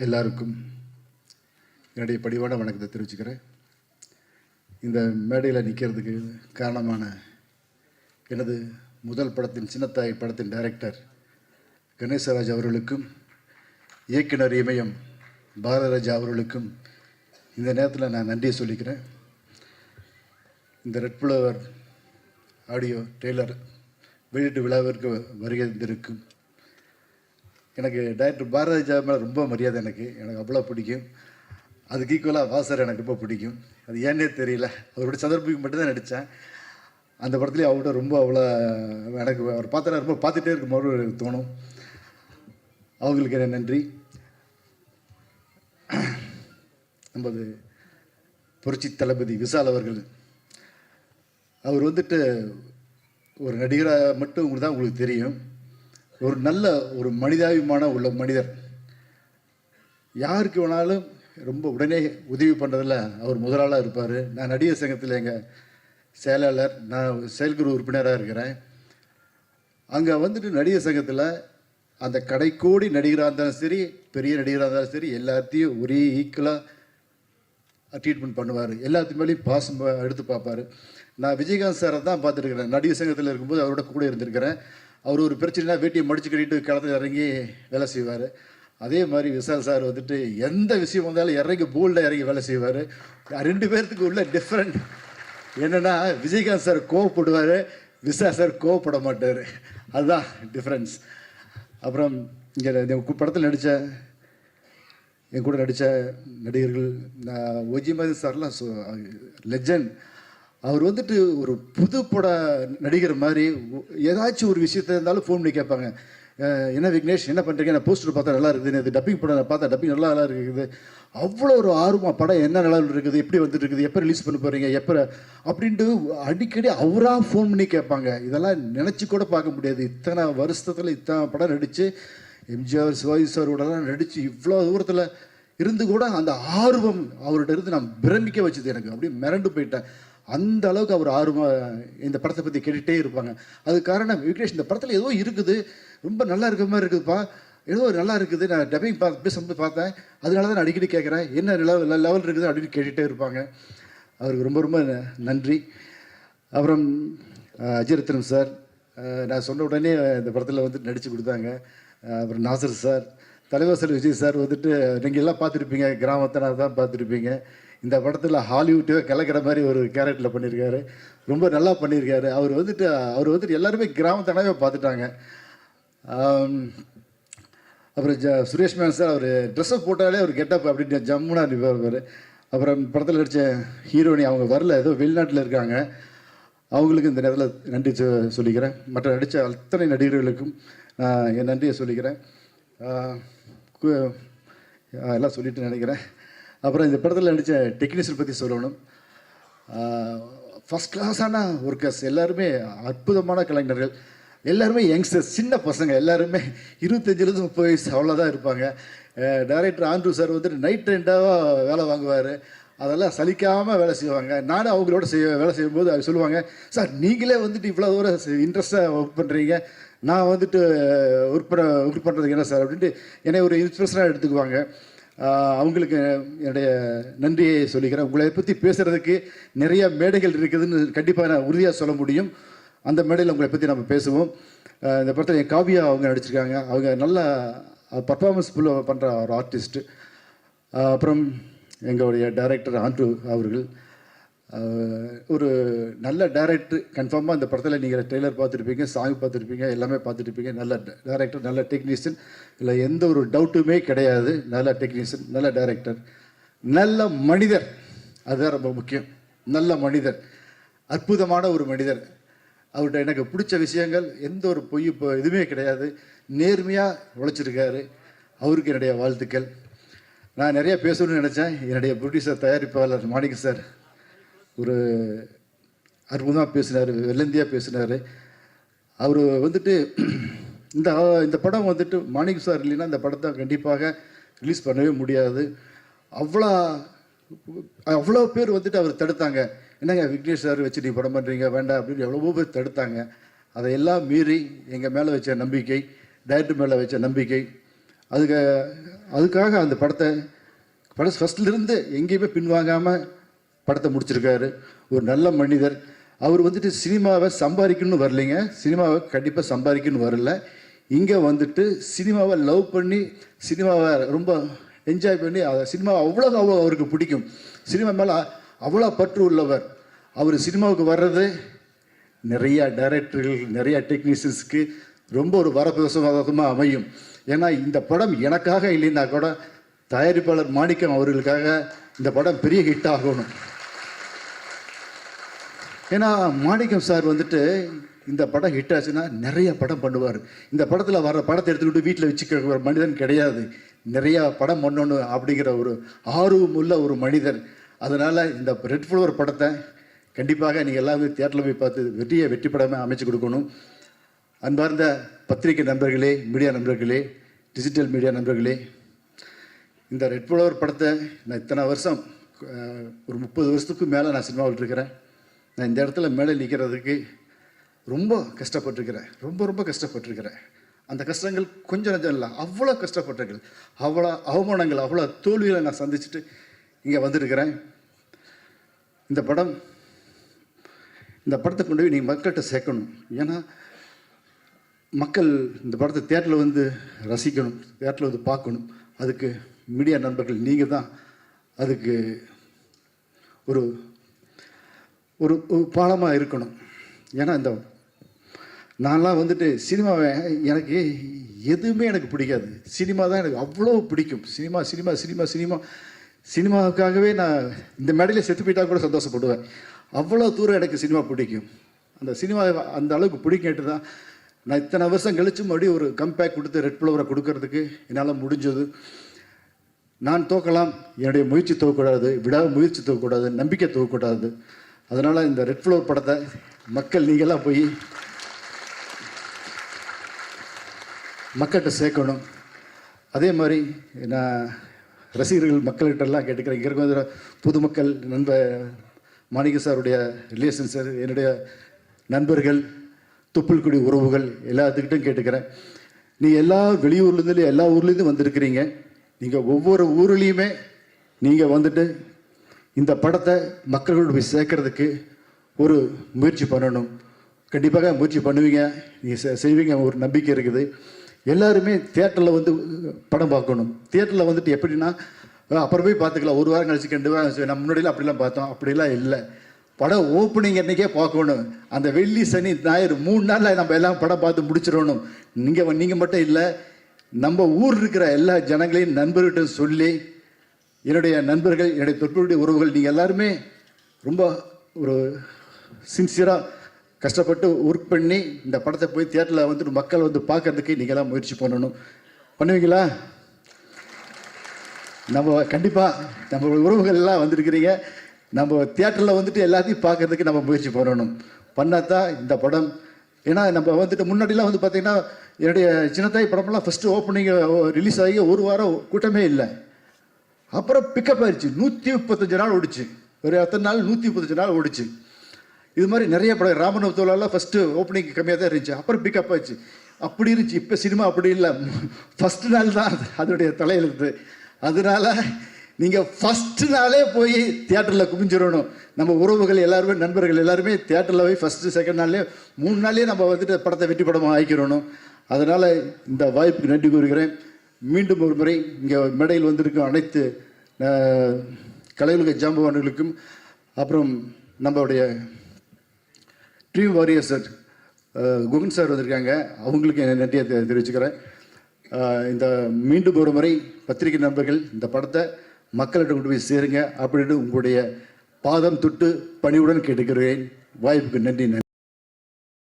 எல்லாருக்கும் என்னுடைய பணிவான வணக்கத்தை தெரிவிச்சுக்கிறேன். இந்த மேடையில் நிற்கிறதுக்கு காரணமான எனது முதல் படத்தின் சின்னத்தாய் படத்தின் டைரக்டர் கணேசராஜ் அவர்களுக்கும் இயக்குனர் இமயம் பாரதராஜா அவர்களுக்கும் இந்த நேரத்தில் நான் நன்றியை சொல்லிக்கிறேன். இந்த ரெட் ஃப்ளவர் ஆடியோ டெய்லர் வெளியீட்டு விழாவிற்கு வருகை தந்திருக்கும் எனக்கு டைரக்டர் பாரதராஜா மேலே ரொம்ப மரியாதை. எனக்கு அவ்வளோ பிடிக்கும். அதுக்கு ஈக்குவலாக வாசர் எனக்கு ரொம்ப பிடிக்கும். அது ஏன்னே தெரியல. அவருடைய சந்தர்ப்பத்துக்கு மட்டும்தான் நடித்தேன். அந்த படத்துலேயே அவர்கிட்ட ரொம்ப அவ்வளோ எனக்கு அவர் பார்த்தா ரொம்ப பார்த்துட்டே இருக்கும்போது எனக்கு தோணும். அவங்களுக்கு என்ன நன்றி. நமது புரட்சி தளபதி விஷால் அவர்கள் அவர் ஒரு நடிகராக மட்டும் உங்களுக்கு தான் உங்களுக்கு தெரியும். ஒரு நல்ல ஒரு மனிதாபிமான உள்ள மனிதர். யாருக்கு வேணாலும் ரொம்ப உடனே உதவி பண்ணுறதில் அவர் முதலாளாக இருப்பார். நான் நடிகர் சங்கத்தில் எங்கள் செயலாளர், நான் செயல்குழு உறுப்பினராக இருக்கிறேன். அங்கே நடிகர் சங்கத்தில் அந்த கடைக்கோடி நடிகராக இருந்தாலும் சரி, பெரிய நடிகராக இருந்தாலும் சரி, எல்லாத்தையும் ஒரே ஈக்குவலாக ட்ரீட்மெண்ட் பண்ணுவார். எல்லாத்துக்கு மேலேயும் பாசம் எடுத்து பார்ப்பார். நான் விஜயகாந்த் சாரை தான் பார்த்துருக்கிறேன். நடிகர் சங்கத்தில் இருக்கும்போது அவரோட கூட இருந்திருக்கிறேன். அவர் ஒரு பிரச்சனைனா வேட்டியை மடிச்சு கட்டிட்டு களத்தில் இறங்கி வேலை செய்வார். அதே மாதிரி விஷால் சார் எந்த விஷயம் வந்தாலும் இறங்கி போல்டாக இறங்கி வேலை செய்வார். ரெண்டு பேர்த்துக்கு உள்ள டிஃப்ரெண்ட் என்னென்னா, விஜயகாந்த் சார் கோவப்படுவார், விஷால் சார் கோவப்பட மாட்டார். அதுதான் டிஃப்ரென்ஸ். அப்புறம் இங்கே இந்த படத்தில் என் கூட நடித்த நடிகர்கள், ஒஜிமதி சார்லாம் லெஜண்ட். அவர் ஒரு புது பட நடிகர் மாதிரி ஏதாச்சும் ஒரு விஷயத்த இருந்தாலும் ஃபோன் பண்ணி கேட்பாங்க. என்ன விக்னேஷ் என்ன பண்ணுறீங்க? நான் போஸ்டர் பார்த்தா நல்லா இருக்குது, இது டப்பிங் படம் பார்த்தா டப்பிங் நல்லா இருக்குது. அவ்வளோ ஒரு ஆர்வமாக படம் என்ன நல்லா இருக்குது, எப்படி இருக்குது, எப்போ ரிலீஸ் பண்ண போகிறீங்க, எப்போ அப்படின்ட்டு அடிக்கடி அவராக ஃபோன் பண்ணி கேட்பாங்க. இதெல்லாம் நினச்சி கூட பார்க்க முடியாது. இத்தனை வருஷத்தில் இத்தனை படம் நடித்து எம்ஜிஆர் சிவாஜி சாரோடலாம் நடித்து இவ்வளோ தூரத்தில் இருந்து கூட அந்த ஆர்வம் அவர்கிட்ட இருந்து நான் பிரமிக்க வச்சது. எனக்கு அப்படியே மிரண்டு போயிட்டேன். அந்த அளவுக்கு அவர் ஆர்வமாக இந்த படத்தை பற்றி கேட்டுகிட்டே இருப்பாங்க. அது காரணம், விக்னேஷ் இந்த படத்தில் ஏதோ இருக்குது, ரொம்ப நல்லா இருக்கிற மாதிரி இருக்குதுப்பா, ஏதோ நல்லா இருக்குது, நான் டப்பிங் பேசும்போது பார்த்தேன், அதனால தான் நான் அடிக்கடி கேட்குறேன், என்ன லெவல் இருக்குது அப்படின்னு கேட்டுகிட்டே இருப்பாங்க. அவருக்கு ரொம்ப ரொம்ப நன்றி. அப்புறம் அஜிரத்னம் சார், நான் சொன்ன உடனே இந்த படத்தில் நடித்து கொடுத்தாங்க. அப்புறம் நாசர் சார், தலைவர் சார், விஜய் சார் நீங்கள் எல்லாம் பார்த்துருப்பீங்க, கிராமத்தை தான் பார்த்துருப்பீங்க. இந்த படத்தில் ஹாலிவுட்டே கலக்கிற மாதிரி ஒரு கேரக்டரில் பண்ணியிருக்காரு. ரொம்ப நல்லா பண்ணியிருக்காரு. அவர் எல்லாருமே கிராமத்தனாவே பார்த்துட்டாங்க. அப்புறம் சுரேஷ் மேன் சார், அவர் ட்ரெஸ்ஸப் போட்டாலே அவர் கெட்டப் அப்படின்னு ஜம்முனா நிற்பார். அப்புறம் படத்தில் நடித்த ஹீரோனி அவங்க வரல, ஏதோ வெளிநாட்டில் இருக்காங்க. அவங்களுக்கு இந்த நேரத்தில் நன்றி சொல்லிக்கிறேன். மற்ற நடித்த அத்தனை நடிகர்களுக்கும் என் நன்றியை சொல்லிக்கிறேன். எல்லாம் சொல்லிட்டு நினைக்கிறேன். அப்புறம் இந்த படத்தில் நடித்த டெக்னீஷியன் பற்றி சொல்லணும். ஃபஸ்ட் கிளாஸான ஒர்க்கர்ஸ், எல்லாருமே அற்புதமான கலைஞர்கள், எல்லாருமே யங்ஸ்டர்ஸ், சின்ன பசங்க, எல்லாருமே 25 வயசு அவ்வளோதான் இருப்பாங்க. டைரக்டர் ஆண்ட்ரூ சார் நைட் ரெண்டாக வேலை வாங்குவார். அதெல்லாம் சலிக்காமல் வேலை செய்வாங்க. நானும் அவங்களோட வேலை செய்யும்போது அவங்க சொல்லுவாங்க, சார் நீங்களே இவ்வளோ தூரம் இன்ட்ரெஸ்ட்டாக ஒர்க் பண்ணுறீங்க, நான் ஒர்க் பண்ணுறதுக்கு என்ன சார் அப்படின்ட்டு என்னை ஒரு இன்ஸ்பிரேஷனாக எடுத்துக்குவாங்க. அவங்களுக்கு என்னுடைய நன்றியை சொல்லிக்கிறேன். உங்களை பற்றி பேசுகிறதுக்கு நிறைய மேடைகள் இருக்குதுன்னு கண்டிப்பாக நான் உறுதியாக சொல்ல முடியும். அந்த மேடையில் உங்களை பற்றி நம்ம பேசுவோம். இந்த படத்தில் என் காவியா அவங்க நடிச்சிருக்காங்க. அவங்க நல்லா பர்ஃபார்மன்ஸ் பண்ணுற ஒரு ஆர்டிஸ்ட்டு. அப்புறம் எங்களுடைய டைரக்டர் ஆண்ட்ரூ அவர்கள் ஒரு நல்ல டைரக்டர். கன்ஃபார்மாக இந்த படத்தில் நீங்கள் ட்ரெய்லர் பார்த்துருப்பீங்க, சாங் பார்த்துருப்பீங்க, எல்லாமே பார்த்துருப்பீங்க. நல்ல டைரக்டர், நல்ல டெக்னீஷியன், இல்லை எந்த ஒரு டவுட்டுமே கிடையாது. நல்ல டெக்னீஷியன், நல்ல டைரக்டர், நல்ல மனிதர். அதுதான் ரொம்ப முக்கியம். நல்ல மனிதர், அற்புதமான ஒரு மனிதர். அவர்கிட்ட எனக்கு பிடிச்ச விஷயங்கள் எந்த ஒரு இதுவுமே கிடையாது. நேர்மையாக உழைச்சிருக்காரு. அவருக்கு என்னுடைய வாழ்த்துக்கள். நான் நிறையா பேசணும்னு நினச்சேன். என்னுடைய ப்ரொடியூசர், தயாரிப்பாளர் மாணிக் சார் ஒரு அற்புதமாக பேசினார், வெள்ளந்தியாக பேசினார். அவர் இந்த படம் மாணிக் சார் இல்லைன்னா இந்த படத்தை கண்டிப்பாக ரிலீஸ் பண்ணவே முடியாது. அவ்வளோ பேர் அவர் தடுத்தாங்க. என்னங்க விக்னேஷ் சார் வச்சு நீ படம் பண்ணுறீங்க வேண்டாம் அப்படின்னு எவ்வளவோ பேர் தடுத்தாங்க. அதையெல்லாம் மீறி எங்கள் மேலே வச்ச நம்பிக்கை, டைரக்டர் மேலே வச்ச நம்பிக்கை, அதுக்காக அந்த படத்தை ஃபஸ்ட்லேருந்து எங்கேயுமே பின்வாங்காமல் படத்தை முடிச்சிருக்காரு. ஒரு நல்ல மனிதர். அவர் வந்துட்டு சினிமாவை சம்பாதிக்கணும்னு வரலைங்க, சினிமாவை கண்டிப்பாக சம்பாதிக்கணும்னு வரல. இங்கே வந்துட்டு சினிமாவை லவ் பண்ணி சினிமாவை ரொம்ப என்ஜாய் பண்ணி சினிமாவை அவ்வளோ அவருக்கு பிடிக்கும். சினிமா மேலே அவ்வளோ பற்று உள்ளவர். அவர் சினிமாவுக்கு வர்றது நிறையா டைரக்டர்கள், நிறையா டெக்னீஷியன்ஸுக்கு ரொம்ப ஒரு வரப்பிரசாதமாக அமையும். ஏன்னா இந்த படம் எனக்காக இல்லைன்னா கூட தயாரிப்பாளர் மாணிக்கம் அவர்களுக்காக இந்த படம் பெரிய ஹிட் ஆகணும். ஏன்னா மாணிக்கம் சார் வந்துட்டு இந்த படம் ஹிட் ஆச்சுன்னா நிறைய படம் பண்ணுவார். இந்த படத்தில் வர படத்தை எடுத்துக்கிட்டு வீட்டில் வச்சுக்கிற மனிதன் கிடையாது. நிறையா படம் பண்ணணும் அப்படிங்கிற ஒரு ஆர்வம் உள்ள ஒரு மனிதர். அதனால் இந்த ரெட் ஃப்ளவர் படத்தை கண்டிப்பாக நீங்கள் எல்லாமே தியேட்டரில் போய் பார்த்து வெற்றி படமாக அமைச்சு கொடுக்கணும். அன்பார்ந்த பத்திரிகை நண்பர்களே, மீடியா நண்பர்களே, டிஜிட்டல் மீடியா நண்பர்களே, இந்த ரெட் ஃப்ளவர் படத்தை நான் இத்தனை வருஷம் ஒரு 30 வருஷத்துக்கு மேலே நான் சினிமாவில் இருக்கிறேன். நான் இந்த இடத்துல மேலே நிற்கிறதுக்கு ரொம்ப கஷ்டப்பட்டுருக்கிறேன். ரொம்ப கஷ்டப்பட்டுருக்கிறேன். அந்த கஷ்டங்கள் கொஞ்சம் நஞ்சம் இல்லை, அவ்வளோ கஷ்டப்பட்டிருக்கிறேன். அவ்வளோ அவமானங்கள், அவ்வளோ தோல்விகளை நான் சந்திச்சுட்டு இங்கே வந்திருக்கிறேன். இந்த படத்தை கொண்டு போய் நீங்கள் மக்கள்கிட்ட சேர்க்கணும். ஏன்னா மக்கள் இந்த படத்தை தியேட்டரில் வந்து ரசிக்கணும், தியேட்டரில் வந்து பார்க்கணும். அதுக்கு மீடியா நண்பர்கள் நீங்கள் தான் அதுக்கு ஒரு ஒரு பாலமாக இருக்கணும். ஏன்னா நான்லாம் வந்துட்டு சினிமாவை எனக்கு எதுவுமே எனக்கு பிடிக்காது. சினிமா தான் எனக்கு அவ்வளோ பிடிக்கும். சினிமாவுக்காகவே நான் இந்த மேடையில் செத்து போயிட்டா கூட சந்தோஷப்படுவேன். அவ்வளோ தூரம் எனக்கு சினிமா பிடிக்கும். அந்த சினிமா அந்த அளவுக்கு பிடிக்கிட்டு தான் நான் இத்தனை வருஷம் கழிச்சு மறுபடியும் ஒரு கம்பேக் கொடுத்து ரெட் ஃப்ளவரை கொடுக்கறதுக்கு என்னால் முடிஞ்சது. நான் தோக்கலாம், என்னுடைய முயற்சி தோக்கக்கூடாது, முயற்சி தோக்கக்கூடாது, நம்பிக்கை தோக்கக்கூடாது. அதனால் இந்த ரெட் ஃப்ளவர் படத்தை மக்கள் நீங்களாம் போய் மக்கள்கிட்ட சேர்க்கணும். அதே மாதிரி நான் ரசிகர்கள் மக்கள்கிட்டலாம் கேட்டுக்கிறேன். இங்கே இருக்க பொதுமக்கள், மாணிக்க சாருடைய ரிலேஷன் சார், என்னுடைய நண்பர்கள், துப்புல்குடி உறவுகள் எல்லாத்துக்கிட்டும் கேட்டுக்கிறேன். நீங்கள் எல்லா வெளியூர்லேருந்து எல்லா ஊர்லேருந்து வந்திருக்கிறீங்க. நீங்கள் ஒவ்வொரு ஊர்லேயுமே நீங்கள் வந்துட்டு இந்த படத்தை மக்களோடு போய் சேர்க்கறதுக்கு ஒரு முயற்சி பண்ணணும். கண்டிப்பாக முயற்சி பண்ணுவீங்க, நீங்கள் செய்வீங்க, ஒரு நம்பிக்கை இருக்குது. எல்லாருமே தியேட்டரில் வந்து படம் பார்க்கணும். தியேட்டரில் வந்துட்டு எப்படின்னா அப்புறம் போய் பார்த்துக்கலாம், ஒரு வாரம் கழிச்சு 2 வாரம் கழிச்சு. நம்ம முன்னாடிலாம் அப்படிலாம் பார்த்தோம், அப்படிலாம் இல்லை. படம் ஓப்பனிங் அன்றைக்கே பார்க்கணும். அந்த வெள்ளி சனி ஞாயிறு 3 நாளில் நம்ம எல்லாம் படம் பார்த்து முடிச்சிடணும். நீங்கள் மட்டும் இல்லை, நம்ம ஊர் இருக்கிற எல்லா ஜனங்களையும் நண்பர்கிட்ட சொல்லி, என்னுடைய நண்பர்கள், என்னுடைய தொற்றுடைய உறவுகள், நீங்கள் எல்லாருமே ரொம்ப ஒரு சின்சியராக கஷ்டப்பட்டு ஒர்க் பண்ணி இந்த படத்தை போய் தியேட்டரில் வந்துட்டு மக்கள் வந்து பார்க்கறதுக்கு நீங்களாம் முயற்சி பண்ணணும். பண்ணுவீங்களா? நம்ம கண்டிப்பாக நம்ம உறவுகள் எல்லாம் வந்துருக்கிறீங்க. நம்ம தியேட்டரில் வந்துட்டு எல்லாத்தையும் பார்க்கறதுக்கு நம்ம முயற்சி பண்ணணும். பண்ணாதான் இந்த படம். ஏன்னா நம்ம வந்துட்டு முன்னாடிலாம் வந்து பார்த்திங்கன்னா என்னுடைய சின்னத்தாய் படமெல்லாம் ஃபஸ்ட்டு ஓப்பனிங் ரிலீஸ் ஆகி ஒரு வாரம் கூட்டமே இல்லை. அப்புறம் பிக்கப் ஆயிடுச்சு. 135 நாள் ஓடிச்சு. ஒரு எத்தனை நாள்? 135 நாள் ஓடிச்சு. இது மாதிரி நிறைய படம். ராமனவத்தோலாம் ஃபஸ்ட்டு ஓப்பனிங் கம்மியாக தான் இருந்துச்சு, அப்புறம் பிக்கப் ஆயிடுச்சு. அப்படி இருந்துச்சு. இப்போ சினிமா அப்படி இல்லை, ஃபஸ்ட்டு நாள் தான் அதனுடைய தலையெழுத்து. அதனால நீங்கள் ஃபஸ்ட்டு நாளே போய் தியேட்டரில் குமிஞ்சிடணும். நம்ம உறவுகள் எல்லாருமே, நண்பர்கள் எல்லாருமே தியேட்டரில் போய் ஃபஸ்ட்டு செகண்ட் நாள்லேயே 3 நாள்லேயே நம்ம வந்துட்டு படத்தை வெற்றி படமாக ஆக்கிடணும். அதனால் இந்த வாய்ப்புக்கு நன்றி கூறுகிறேன். மீண்டும் ஒரு முறை இங்கே மேடையில் வந்திருக்கும் அனைத்து கலையுலக ஜாம்பவான்களுக்கும், அப்புறம் நம்மளுடைய Dream Warrior sir Guhan sir வந்திருக்காங்க, அவங்களுக்கு என் நன்றியை தெரிவிச்சுக்கிறேன். இந்த மீண்டும் ஒரு முறை பத்திரிகை நண்பர்கள் இந்த படத்தை மக்கள்கிட்ட கொண்டு போய் சேருங்க அப்படின்னு உங்களுடைய பாதம் தொட்டு பணிவுடன் கேட்டுக்கிறேன். வாய்ப்புக்கு நன்றி.